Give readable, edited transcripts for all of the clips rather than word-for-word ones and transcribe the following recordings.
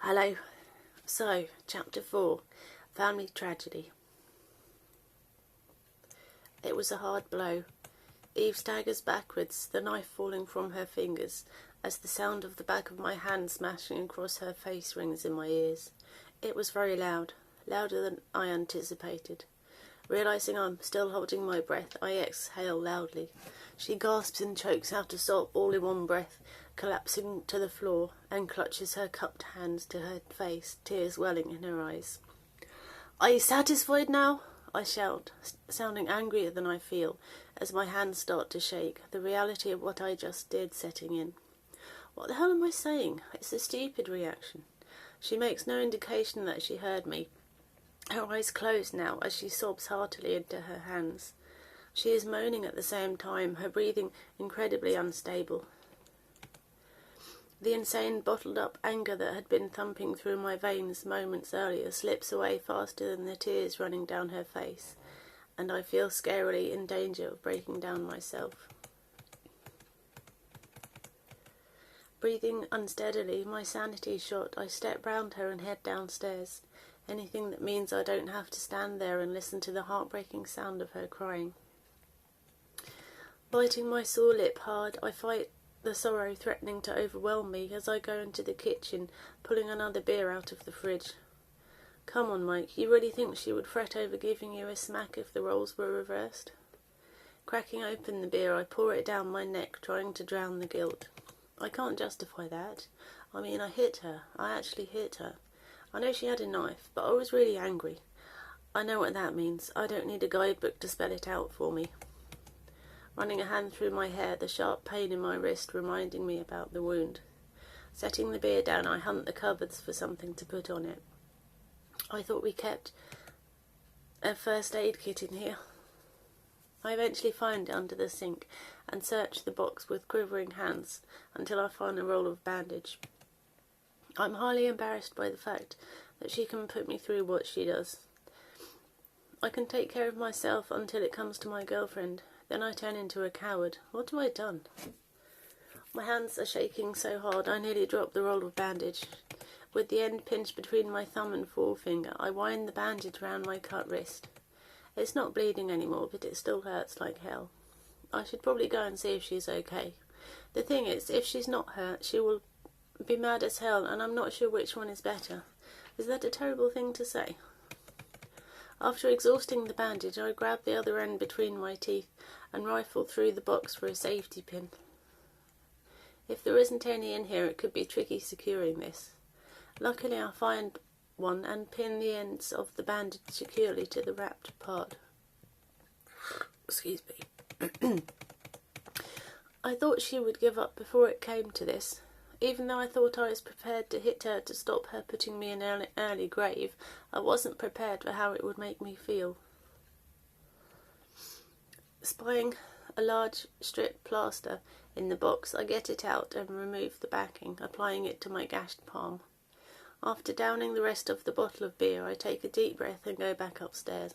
Hello. So, Chapter 4, Family Tragedy. It was a hard blow. Eve staggers backwards, the knife falling from her fingers, as the sound of the back of my hand smashing across her face rings in my ears. It was very loud, louder than I anticipated. Realising I'm still holding my breath, I exhale loudly. She gasps and chokes out a sob all in one breath, collapsing to the floor, and clutches her cupped hands to her face, tears welling in her eyes. "Are you satisfied now?" I shout, sounding angrier than I feel, as my hands start to shake, the reality of what I just did setting in. What the hell am I saying? It's a stupid reaction. She makes no indication that she heard me. Her eyes close now as she sobs heartily into her hands. She is moaning at the same time, her breathing incredibly unstable. The insane, bottled-up anger that had been thumping through my veins moments earlier slips away faster than the tears running down her face, and I feel scarily in danger of breaking down myself. Breathing unsteadily, my sanity shot, I step round her and head downstairs. Anything that means I don't have to stand there and listen to the heartbreaking sound of her crying. Biting my sore lip hard, I fight the sorrow threatening to overwhelm me as I go into the kitchen, pulling another beer out of the fridge. "Come on, Mike, you really think she would fret over giving you a smack if the roles were reversed?" Cracking open the beer, I pour it down my neck, trying to drown the guilt. I can't justify that. I mean, I hit her. I actually hit her. I know she had a knife, but I was really angry. I know what that means. I don't need a guidebook to spell it out for me. Running a hand through my hair, the sharp pain in my wrist reminding me about the wound. Setting the beer down, I hunt the cupboards for something to put on it. I thought we kept a first aid kit in here. I eventually find it under the sink and search the box with quivering hands until I find a roll of bandage. I'm highly embarrassed by the fact that she can put me through what she does. I can take care of myself until it comes to my girlfriend. Then I turn into a coward. What have I done? My hands are shaking so hard I nearly drop the roll of bandage. With the end pinched between my thumb and forefinger, I wind the bandage round my cut wrist. It's not bleeding anymore, but it still hurts like hell. I should probably go and see if she's okay. The thing is, if she's not hurt, she will be mad as hell, and I'm not sure which one is better. Is that a terrible thing to say? After exhausting the bandage, I grab the other end between my teeth and rifle through the box for a safety pin. If there isn't any in here, it could be tricky securing this. Luckily, I find one and pin the ends of the bandage securely to the wrapped part. Excuse me. I thought she would give up before it came to this. Even though I thought I was prepared to hit her to stop her putting me in an early grave, I wasn't prepared for how it would make me feel. Spying a large strip plaster in the box, I get it out and remove the backing, applying it to my gashed palm. After downing the rest of the bottle of beer, I take a deep breath and go back upstairs.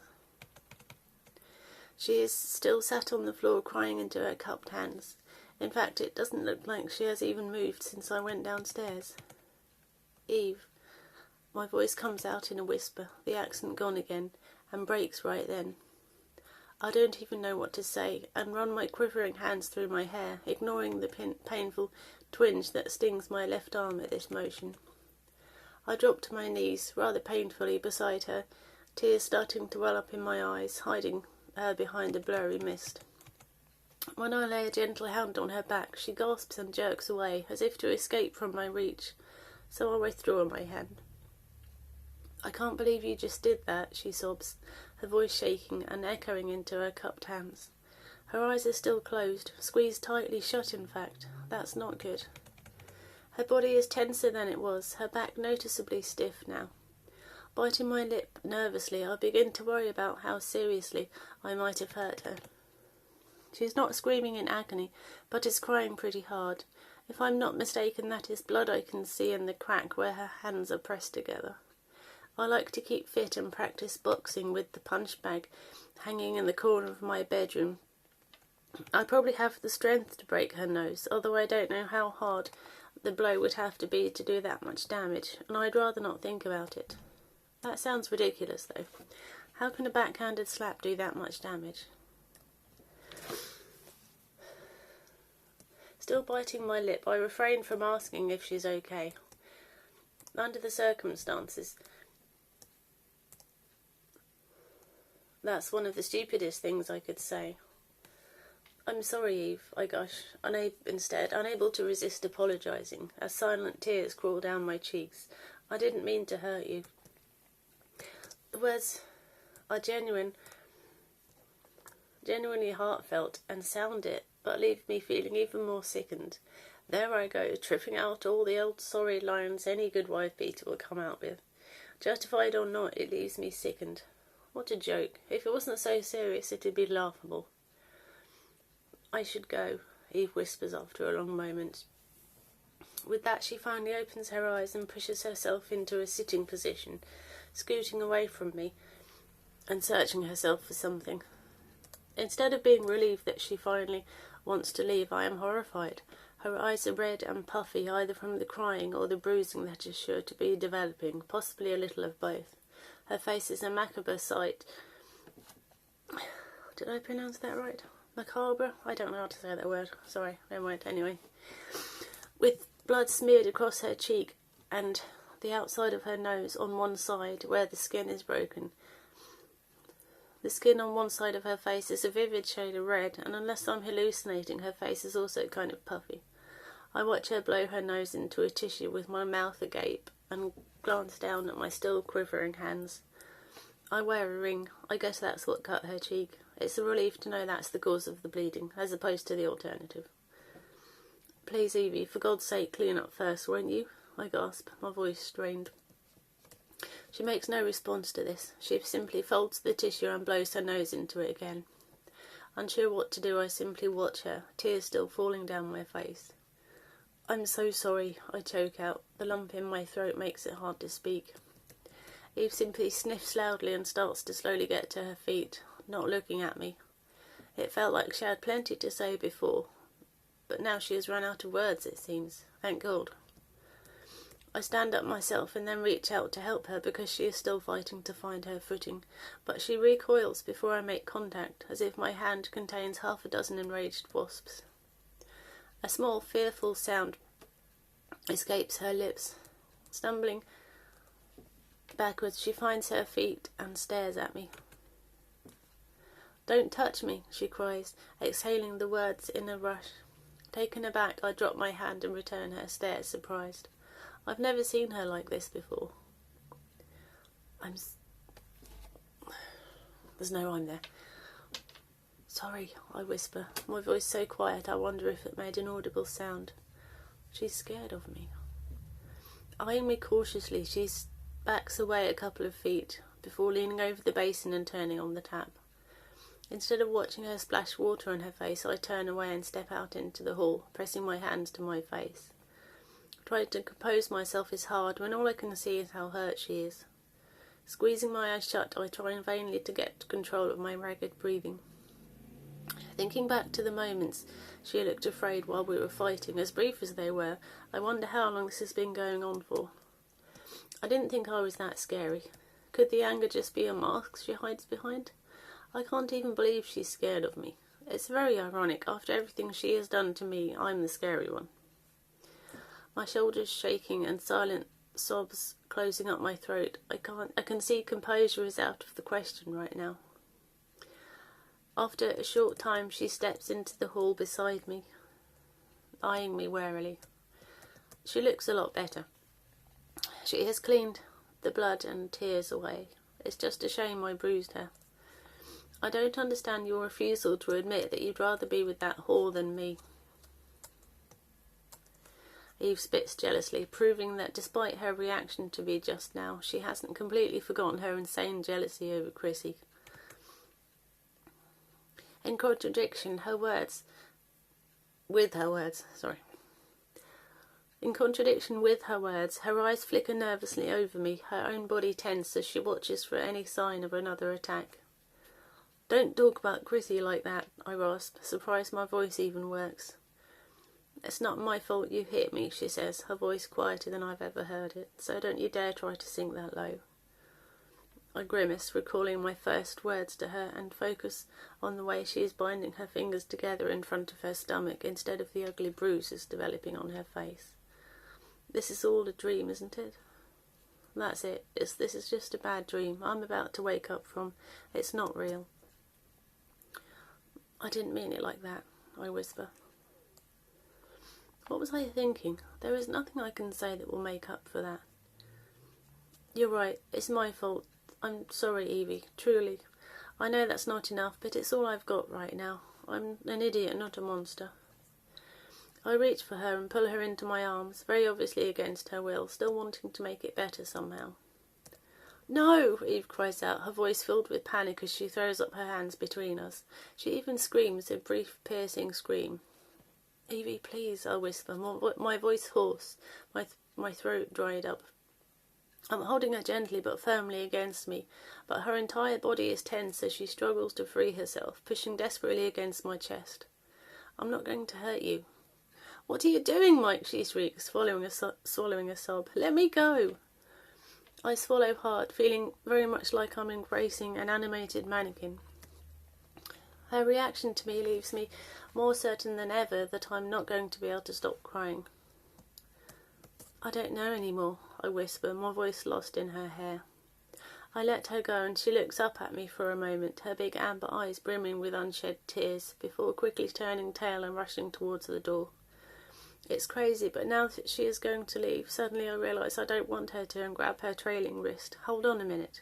She is still sat on the floor crying into her cupped hands. In fact, it doesn't look like she has even moved since I went downstairs. "Eve." My voice comes out in a whisper, the accent gone again, and breaks right then. I don't even know what to say, and run my quivering hands through my hair, ignoring the painful twinge that stings my left arm at this motion. I drop to my knees, rather painfully, beside her, tears starting to well up in my eyes, hiding her behind a blurry mist. When I lay a gentle hand on her back, she gasps and jerks away, as if to escape from my reach, so I withdraw my hand. "I can't believe you just did that," she sobs, her voice shaking and echoing into her cupped hands. Her eyes are still closed, squeezed tightly shut in fact. That's not good. Her body is tenser than it was, her back noticeably stiff now. Biting my lip nervously, I begin to worry about how seriously I might have hurt her. She's not screaming in agony, but is crying pretty hard. If I'm not mistaken, that is blood I can see in the crack where her hands are pressed together. I like to keep fit and practice boxing with the punch bag hanging in the corner of my bedroom. I probably have the strength to break her nose, although I don't know how hard the blow would have to be to do that much damage, and I'd rather not think about it. That sounds ridiculous, though. How can a backhanded slap do that much damage? Still biting my lip, I refrain from asking if she's okay. Under the circumstances, that's one of the stupidest things I could say. I'm sorry, Eve, I gush, unable to resist apologising, as silent tears crawl down my cheeks. I didn't mean to hurt you. The words are genuinely heartfelt and sound it, but leave me feeling even more sickened. There I go, tripping out all the old sorry lines any good wife-beater will come out with. Justified or not, it leaves me sickened. What a joke. If it wasn't so serious, it'd be laughable. I should go, Eve whispers after a long moment. With that, she finally opens her eyes and pushes herself into a sitting position, scooting away from me and searching herself for something. Instead of being relieved that she finally wants to leave, I am horrified. Her eyes are red and puffy, either from the crying or the bruising that is sure to be developing, possibly a little of both. Her face is a macabre sight. Did I pronounce that right? Macabre? I don't know how to say that word. Sorry, never mind. Anyway. With blood smeared across her cheek and the outside of her nose on one side where the skin is broken. The skin on one side of her face is a vivid shade of red, and unless I'm hallucinating, her face is also kind of puffy. I watch her blow her nose into a tissue with my mouth agape and glance down at my still quivering hands. I wear a ring. I guess that's what cut her cheek. It's a relief to know that's the cause of the bleeding, as opposed to the alternative. Please, Evie, for God's sake, clean up first, won't you? I gasp, my voice strained. She makes no response to this. She simply folds the tissue and blows her nose into it again. Unsure what to do, I simply watch her, tears still falling down my face. I'm so sorry, I choke out. The lump in my throat makes it hard to speak. Eve simply sniffs loudly and starts to slowly get to her feet, not looking at me. It felt like she had plenty to say before, but now she has run out of words, it seems. Thank God. I stand up myself and then reach out to help her because she is still fighting to find her footing, but she recoils before I make contact, as if my hand contains half a dozen enraged wasps. A small, fearful sound escapes her lips. Stumbling backwards, she finds her feet and stares at me. Don't touch me, she cries, exhaling the words in a rush. Taken aback, I drop my hand and return her stare, surprised. I've never seen her like this before. There's no one there. Sorry, I whisper, my voice so quiet I wonder if it made an audible sound. She's scared of me. Eyeing me cautiously, she backs away a couple of feet before leaning over the basin and turning on the tap. Instead of watching her splash water on her face, I turn away and step out into the hall, pressing my hands to my face. Trying to compose myself is hard when all I can see is how hurt she is. Squeezing my eyes shut, I try vainly to get control of my ragged breathing. Thinking back to the moments she looked afraid while we were fighting, as brief as they were, I wonder how long this has been going on for. I didn't think I was that scary. Could the anger just be a mask she hides behind? I can't even believe she's scared of me. It's very ironic. After everything she has done to me, I'm the scary one. My shoulders shaking and silent sobs closing up my throat. I can see composure is out of the question right now. After a short time, she steps into the hall beside me, eyeing me warily. She looks a lot better. She has cleaned the blood and tears away. It's just a shame I bruised her. I don't understand your refusal to admit that you'd rather be with that whore than me. Eve spits jealously, proving that despite her reaction to me just now, she hasn't completely forgotten her insane jealousy over Chrissy. In contradiction with her words, her eyes flicker nervously over me, her own body tense as she watches for any sign of another attack. Don't talk about Chrissy like that, I rasp, surprised my voice even works. It's not my fault you hit me, she says, her voice quieter than I've ever heard it, so don't you dare try to sink that low. I grimace, recalling my first words to her, and focus on the way she is binding her fingers together in front of her stomach instead of the ugly bruises developing on her face. This is all a dream, isn't it? That's it. This is just a bad dream I'm about to wake up from. It's not real. I didn't mean it like that, I whisper. What was I thinking? There is nothing I can say that will make up for that. You're right, it's my fault. I'm sorry, Evie, truly. I know that's not enough, but it's all I've got right now. I'm an idiot, not a monster. I reach for her and pull her into my arms, very obviously against her will, still wanting to make it better somehow. No! Eve cries out, her voice filled with panic as she throws up her hands between us. She even screams a brief, piercing scream. Evie, please, I whisper, my voice hoarse, my throat dried up. I'm holding her gently but firmly against me, but her entire body is tense as she struggles to free herself, pushing desperately against my chest. I'm not going to hurt you. What are you doing, Mike? She shrieks, swallowing a sob. Let me go. I swallow hard, feeling very much like I'm embracing an animated mannequin. Her reaction to me leaves me more certain than ever that I'm not going to be able to stop crying. I don't know anymore, I whisper, my voice lost in her hair. I let her go and she looks up at me for a moment, her big amber eyes brimming with unshed tears, before quickly turning tail and rushing towards the door. It's crazy, but now that she is going to leave, suddenly I realise I don't want her to and grab her trailing wrist. Hold on a minute.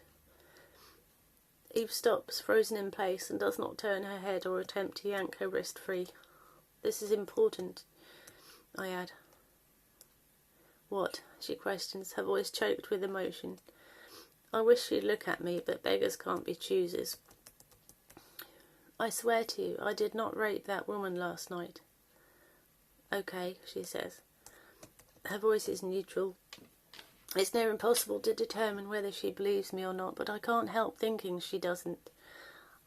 Eve stops, frozen in place, and does not turn her head or attempt to yank her wrist free. This is important, I add. What? She questions, her voice choked with emotion. I wish she'd look at me, but beggars can't be choosers. I swear to you, I did not rape that woman last night. Okay, she says. Her voice is neutral. It's near impossible to determine whether she believes me or not, but I can't help thinking she doesn't.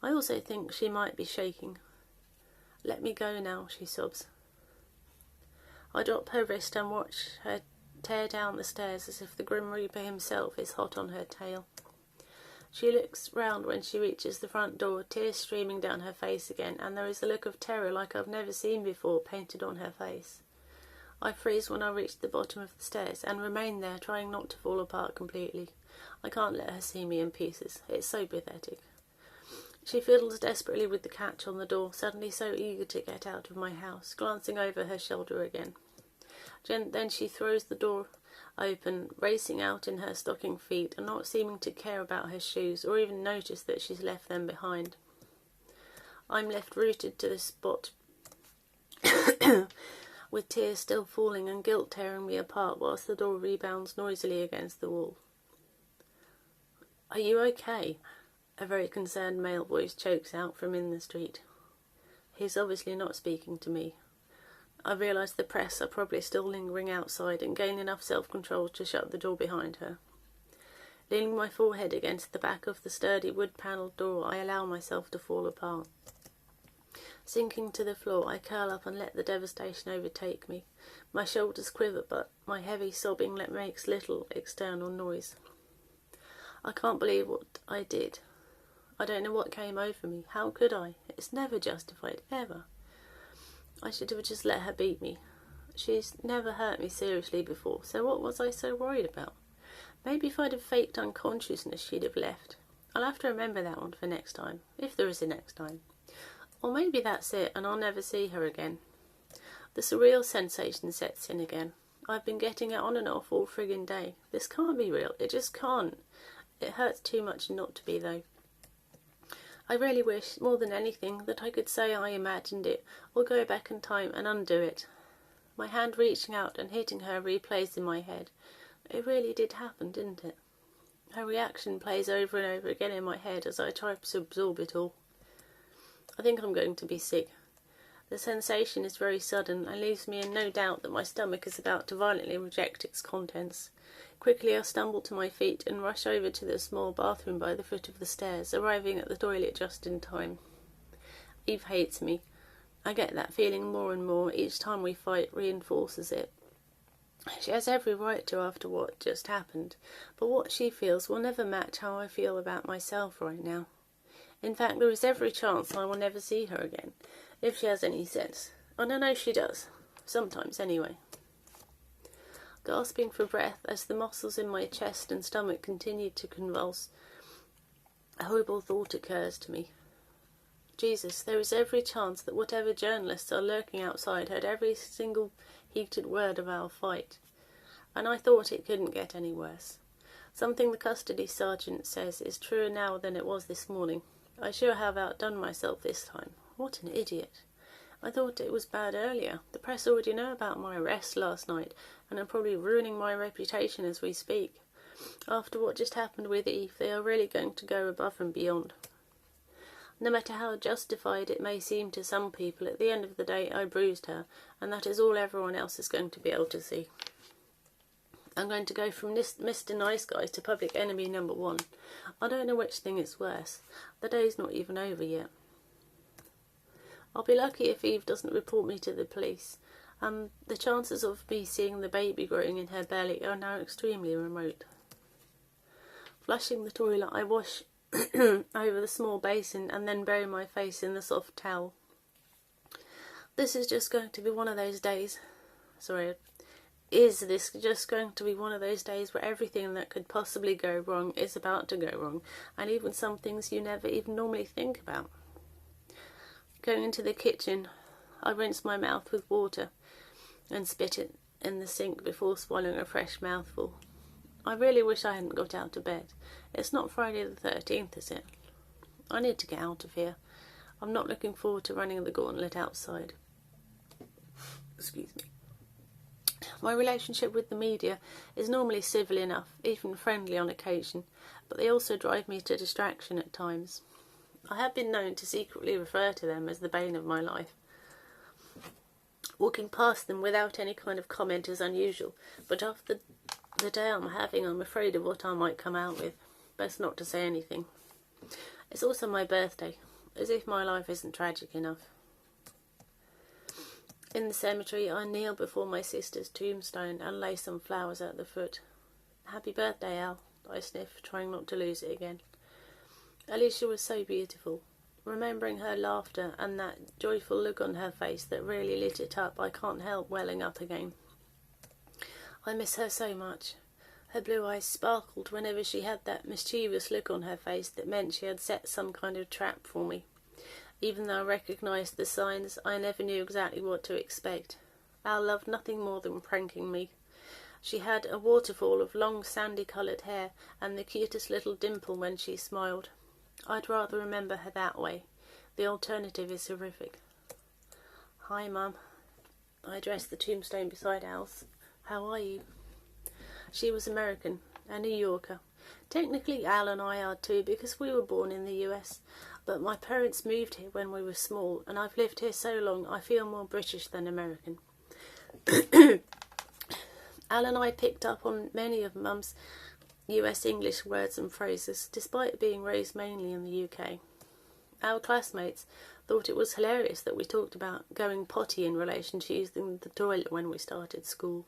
I also think she might be shaking. Let me go now, she sobs. I drop her wrist and watch her tear down the stairs as if the Grim Reaper himself is hot on her tail. She looks round when she reaches the front door, tears streaming down her face again, and there is a look of terror like I've never seen before painted on her face. I freeze when I reach the bottom of the stairs and remain there, trying not to fall apart completely. I can't let her see me in pieces. It's so pathetic. She fiddles desperately with the catch on the door, suddenly so eager to get out of my house, glancing over her shoulder again. Then she throws the door open, racing out in her stocking feet and not seeming to care about her shoes or even notice that she's left them behind. I'm left rooted to the spot with tears still falling and guilt tearing me apart whilst the door rebounds noisily against the wall. Are you okay? A very concerned male voice chokes out from in the street. He's obviously not speaking to me. I realise the press are probably still lingering outside and gain enough self-control to shut the door behind her. Leaning my forehead against the back of the sturdy wood-panelled door, I allow myself to fall apart. Sinking to the floor, I curl up and let the devastation overtake me. My shoulders quiver, but my heavy sobbing makes little external noise. I can't believe what I did. I don't know what came over me. How could I? It's never justified, ever. I should have just let her beat me. She's never hurt me seriously before, so what was I so worried about? Maybe if I'd have faked unconsciousness, she'd have left. I'll have to remember that one for next time, if there is a next time. Or maybe that's it, and I'll never see her again. The surreal sensation sets in again. I've been getting it on and off all friggin' day. This can't be real. It just can't. It hurts too much not to be, though. I really wish, more than anything, that I could say I imagined it, or go back in time and undo it. My hand reaching out and hitting her replays in my head. It really did happen, didn't it? Her reaction plays over and over again in my head as I try to absorb it all. I think I'm going to be sick. The sensation is very sudden and leaves me in no doubt that my stomach is about to violently reject its contents. Quickly I stumble to my feet and rush over to the small bathroom by the foot of the stairs, arriving at the toilet just in time. Eve hates me, I get that feeling more and more. Each time we fight reinforces it. She has every right to after what just happened, but what she feels will never match how I feel about myself right now. In fact, there is every chance I will never see her again, if she has any sense. And I know she does. Sometimes, anyway. Gasping for breath as the muscles in my chest and stomach continued to convulse, a horrible thought occurs to me. Jesus, there is every chance that whatever journalists are lurking outside heard every single heated word of our fight. And I thought it couldn't get any worse. Something the custody sergeant says is truer now than it was this morning. I sure have outdone myself this time. What an idiot. I thought it was bad earlier. The press already know about my arrest last night, and are probably ruining my reputation as we speak. After what just happened with Eve, they are really going to go above and beyond. No matter how justified it may seem to some people, at the end of the day I bruised her, and that is all everyone else is going to be able to see. I'm going to go from Mr. Nice Guy to public enemy number 1. I don't know which thing is worse. The day's not even over yet. I'll be lucky if Eve doesn't report me to the police. The chances of me seeing the baby growing in her belly are now extremely remote. Flushing the toilet, I wash over the small basin and then bury my face in the soft towel. This is just going to be one of those days. Is this just going to be one of those days where everything that could possibly go wrong is about to go wrong, and even some things you never even normally think about? Going into the kitchen, I rinse my mouth with water and spit it in the sink before swallowing a fresh mouthful. I really wish I hadn't got out of bed. It's not Friday the 13th, is it? I need to get out of here. I'm not looking forward to running the gauntlet outside. Excuse me. My relationship with the media is normally civil enough, even friendly on occasion, but they also drive me to distraction at times. I have been known to secretly refer to them as the bane of my life. Walking past them without any kind of comment is unusual, but after the day I'm having, I'm afraid of what I might come out with. Best not to say anything. It's also my birthday, as if my life isn't tragic enough. In the cemetery, I kneel before my sister's tombstone and lay some flowers at the foot. Happy birthday, Al, I sniff, trying not to lose it again. Alicia was so beautiful. Remembering her laughter and that joyful look on her face that really lit it up, I can't help welling up again. I miss her so much. Her blue eyes sparkled whenever she had that mischievous look on her face that meant she had set some kind of trap for me. Even though I recognised the signs, I never knew exactly what to expect. Al loved nothing more than pranking me. She had a waterfall of long sandy-coloured hair and the cutest little dimple when she smiled. I'd rather remember her that way. The alternative is horrific. Hi, Mum. I addressed the tombstone beside Al's. How are you? She was American, a New Yorker. Technically, Al and I are too, because we were born in the US, but my parents moved here when we were small, and I've lived here so long I feel more British than American. Al and I picked up on many of Mum's US English words and phrases, despite being raised mainly in the UK. Our classmates thought it was hilarious that we talked about going potty in relation to using the toilet when we started school.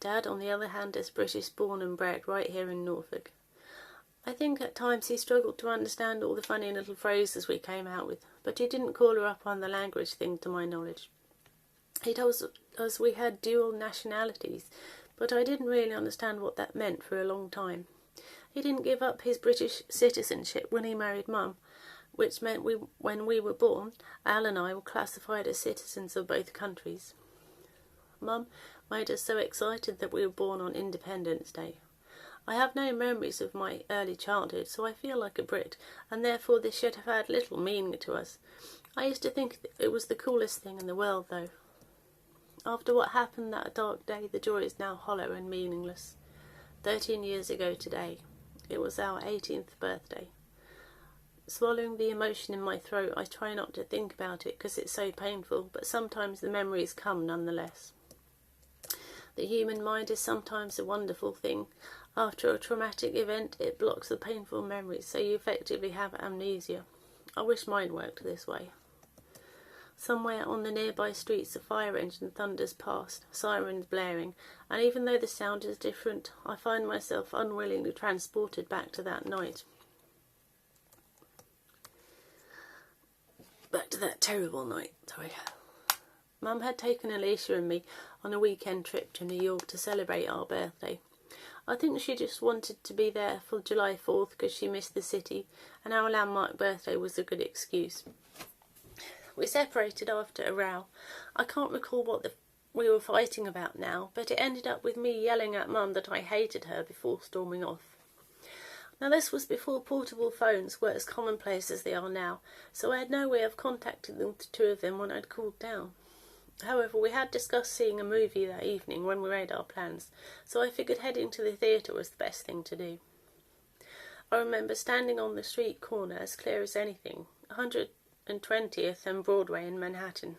Dad, on the other hand, is British born and bred right here in Norfolk. I think at times he struggled to understand all the funny little phrases we came out with, but he didn't call her up on the language thing to my knowledge. He told us we had dual nationalities, but I didn't really understand what that meant for a long time. He didn't give up his British citizenship when he married Mum, which meant when we were born, Al and I were classified as citizens of both countries. Mum made us so excited that we were born on Independence Day. I have no memories of my early childhood, so I feel like a Brit, and therefore this should have had little meaning to us. I used to think it was the coolest thing in the world, though. After what happened that dark day, the joy is now hollow and meaningless. 13 years ago today, it was our 18th birthday. Swallowing the emotion in my throat, I try not to think about it because it's so painful, but sometimes the memories come nonetheless. The human mind is sometimes a wonderful thing. After a traumatic event, it blocks the painful memories, so you effectively have amnesia. I wish mine worked this way. Somewhere on the nearby streets a fire engine thunders past, sirens blaring, and even though the sound is different, I find myself unwillingly transported back to that night. Back to that terrible night, sorry. Mum had taken Alicia and me on a weekend trip to New York to celebrate our birthday. I think she just wanted to be there for July 4th because she missed the city, and our landmark birthday was a good excuse. We separated after a row. I can't recall what we were fighting about now, but it ended up with me yelling at Mum that I hated her before storming off. Now this was before portable phones were as commonplace as they are now, so I had no way of contacting the two of them when I'd cooled down. However, we had discussed seeing a movie that evening when we made our plans, so I figured heading to the theatre was the best thing to do. I remember standing on the street corner as clear as anything, 120th and Broadway in Manhattan.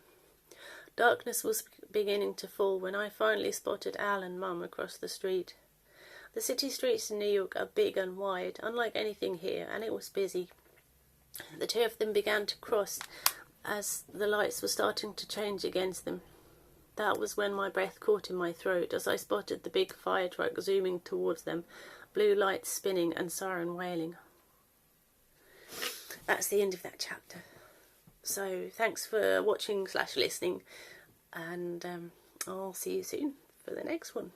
Darkness was beginning to fall when I finally spotted Al and Mum across the street. The city streets in New York are big and wide, unlike anything here, and it was busy. The two of them began to cross as the lights were starting to change against them. That was when my breath caught in my throat as I spotted the big fire truck zooming towards them, blue lights spinning and siren wailing. That's the end of that chapter. So thanks for watching / listening, and I'll see you soon for the next one.